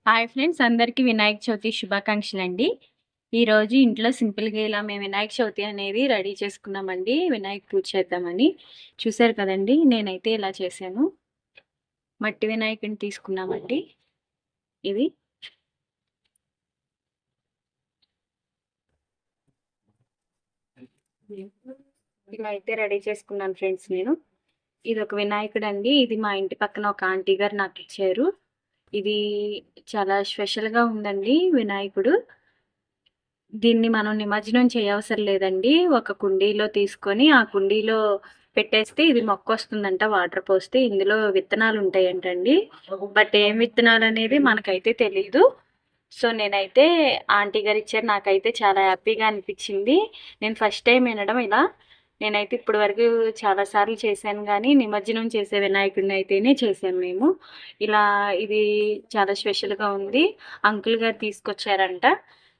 Hi friends, అందరికీ వినాయక చవితి శుభాకాంక్షలండి. ఈరోజు ఇంట్లో సింపుల్‌గా ఇలా మేము వినాయక చవితి అనేది రెడీ చేసుకున్నామండి. వినాయక పూజ చేద్దామని. చూసారు కదండీ! నేనైతే ఇలా చేశాను. మట్టి వినాయకుడిని తీసుకున్నామండి. ఇది. ఇలా అయితే రెడీ చేసుకున్నాను ఫ్రెండ్స్ నేను. ఇదొక వినాయకుడండి. ఇది మా ఇంటి పక్కన ఒక ఆంటీ గారు నాకిచ్చారు. ఇది చాలా స్పెషల్‌గా ఉందండి వినాయకుడు. దీన్ని మనం నిమజ్జనం చేయవసరం లేదండి. ఒక కుండీలో తీసుకొని, ఆ కుండీలో పెట్టేస్తే ఇది మొక్కొస్తుందంట వాటర్ పోస్తే. ఇందులో విత్తనాలుంటాయంటండి. బట్ ఏం విత్తనాలనేది మనకైతే తెలీదు. సో, నేనైతే ఆంటీ గారిచ్చారు. నాకైతే చాలా హ్యాపీగా అనిపిచ్చింది. నేను ఫస్ట్ టైమ్ వినడం ఇలా. నేనైతే ఇప్పటి వరకు చాలా సార్లు చేశాను గానీ, నిమజ్జనం చేసే వినాయకుడినైతేనే చేశాం మేము. ఇలా ఇది చాలా స్పెషల్‌గా ఉంది. అంకుల్ గారు తీసుకొచ్చారంట.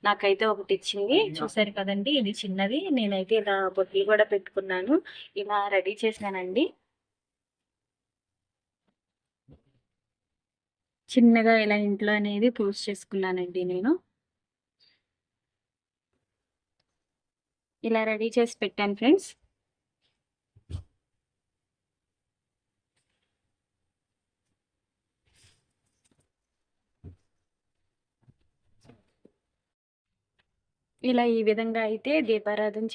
నాకైతే ఒకటిచ్చింది. చూసారు కదండీ! ఇది చిన్నది. నేనైతే ఇలా బొట్లు గూడా పెట్టుకున్నాను. ఇలా రెడీ చేశానండి. చిన్నగా ఇలా ఇంట్లో అనేది పూజ చేసుకున్నానండి నేను. ఇలా రెడీ చేసి పెట్టాను ఫ్రెండ్స్. ఇలా ఈ విధంగా అయితే దీపారాధన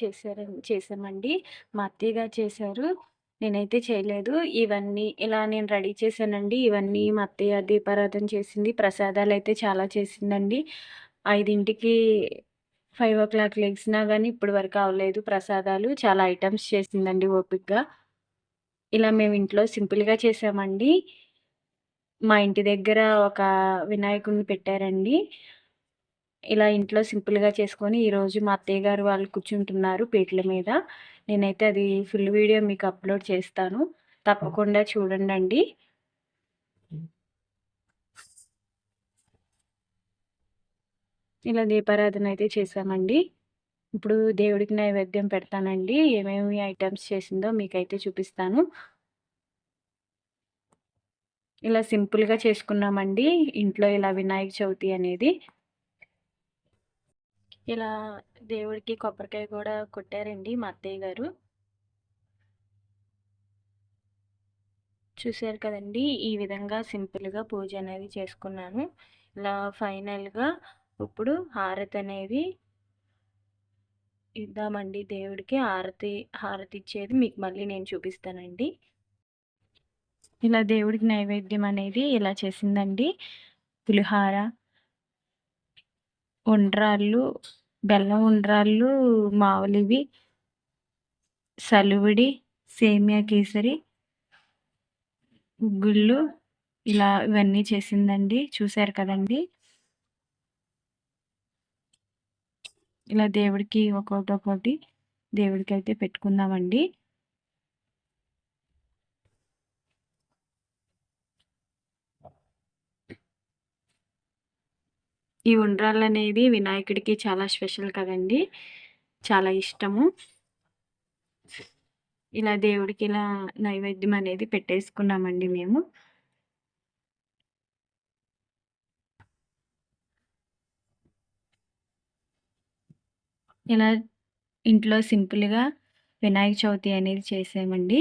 చేశామండి. మా అత్తయ్య గారు చేశారు. నేనైతే చేయలేదు. ఇవన్నీ ఇలా నేను రెడీ చేశానండి. ఇవన్నీ మా అత్తయ్య దీపారాధన చేసింది. ప్రసాదాలైతే చాలా చేసిందండి. 5కి 5:00 లెగిసినా గానీ ఇప్పటి వరకు అవ్వలేదు ప్రసాదాలు. చాలా ఐటెమ్స్ చేసిందండి ఓపికగా. ఇలా మేము ఇంట్లో సింపుల్‌గా చేశామండి. మా ఇంటి దగ్గర ఒక వినాయకుడిని పెట్టారండి. ఇలా ఇంట్లో సింపుల్‌గా చేసుకొని ఈరోజు మా అత్తయ్య గారు వాళ్ళు కూర్చుంటున్నారు పీటల మీద. నేనైతే అది ఫుల్ వీడియో మీకు అప్‌లోడ్ చేస్తాను. తప్పకుండా చూడండండి. ఇలా దీపారాధన అయితే చేశామండి. ఇప్పుడు దేవుడికి నైవేద్యం పెడతానండి. ఏమేమి ఐటెమ్స్ చేసిందో మీకైతే చూపిస్తాను. ఇలా సింపుల్‌గా చేసుకున్నామండి. ఇంట్లో ఇలా వినాయక చవితి అనేది. ఇలా దేవుడికి కొబ్బరికాయ కూడా కొట్టారండి మా అత్తయ్య గారు. చూసారు కదండీ! ఈ విధంగా సింపుల్‌గా పూజ అనేది చేసుకున్నాను. ఇలా ఫైనల్‌గా ఇప్పుడు హారతనేది ఇద్దామండి దేవుడికి. హారతిచ్చేది మీకు మళ్ళీ నేను చూపిస్తానండి. ఇలా దేవుడికి నైవేద్యం అనేది ఇలా చేసిందండి. పులిహార, ఉండ్రాళ్ళు, బెల్లం ఉండ్రాళ్ళు మామూలివి, సలివిడి, సేమియా కేసరి, గుగ్గుళ్ళు ఇలా ఇవన్నీ చేసిందండి. చూసారు కదండీ! ఇలా దేవుడికి ఒక్కోటి దేవుడికైతే పెట్టుకుందామండి. ఈ ఉండ్రాళ్ళనేది వినాయకుడికి చాలా స్పెషల్ కదండీ! చాలా ఇష్టము. ఇలా దేవుడికి ఇలా నైవేద్యం అనేది పెట్టేసుకున్నామండి మేము. ఇలా ఇంట్లో సింపుల్‌గా వినాయక చవితి అనేది చేసామండి.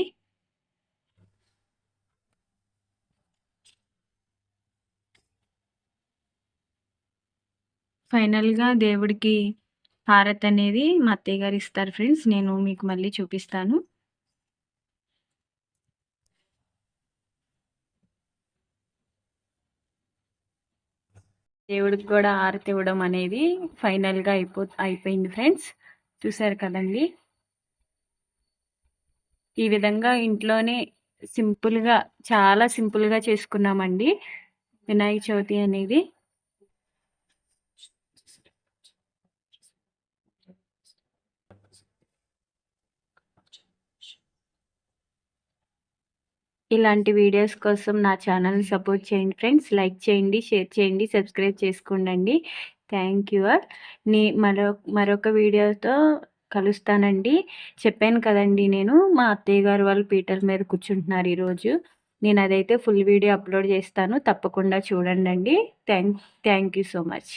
ఫైనల్‌గా దేవుడికి హారతనేది మా అత్తయ్య గారు ఇస్తారు ఫ్రెండ్స్. నేను మీకు మళ్ళీ చూపిస్తాను. దేవుడికి కూడా హారతి ఇవ్వడం అనేది ఫైనల్‌గా అయిపోయింది ఫ్రెండ్స్. చూసారు కదండీ! ఈ విధంగా ఇంట్లోనే సింపుల్‌గా చాలా సింపుల్‌గా చేసుకున్నామండి వినాయక చవితి అనేది. ఇలాంటి వీడియోస్ కోసం నా ఛానల్‌ని సపోర్ట్ చేయండి ఫ్రెండ్స్. లైక్ చేయండి, షేర్ చేయండి, సబ్స్క్రైబ్ చేసుకోండండి. Thank you all. మరొక వీడియోతో కలుస్తానండి. చెప్పాను కదండీ నేను మా అత్తయ్య గారు వాళ్ళు పీటల మీద కూర్చుంటున్నారు ఈరోజు. నేను అదైతే ఫుల్ వీడియో అప్లోడ్ చేస్తాను, తప్పకుండా చూడండి. Thank you so much.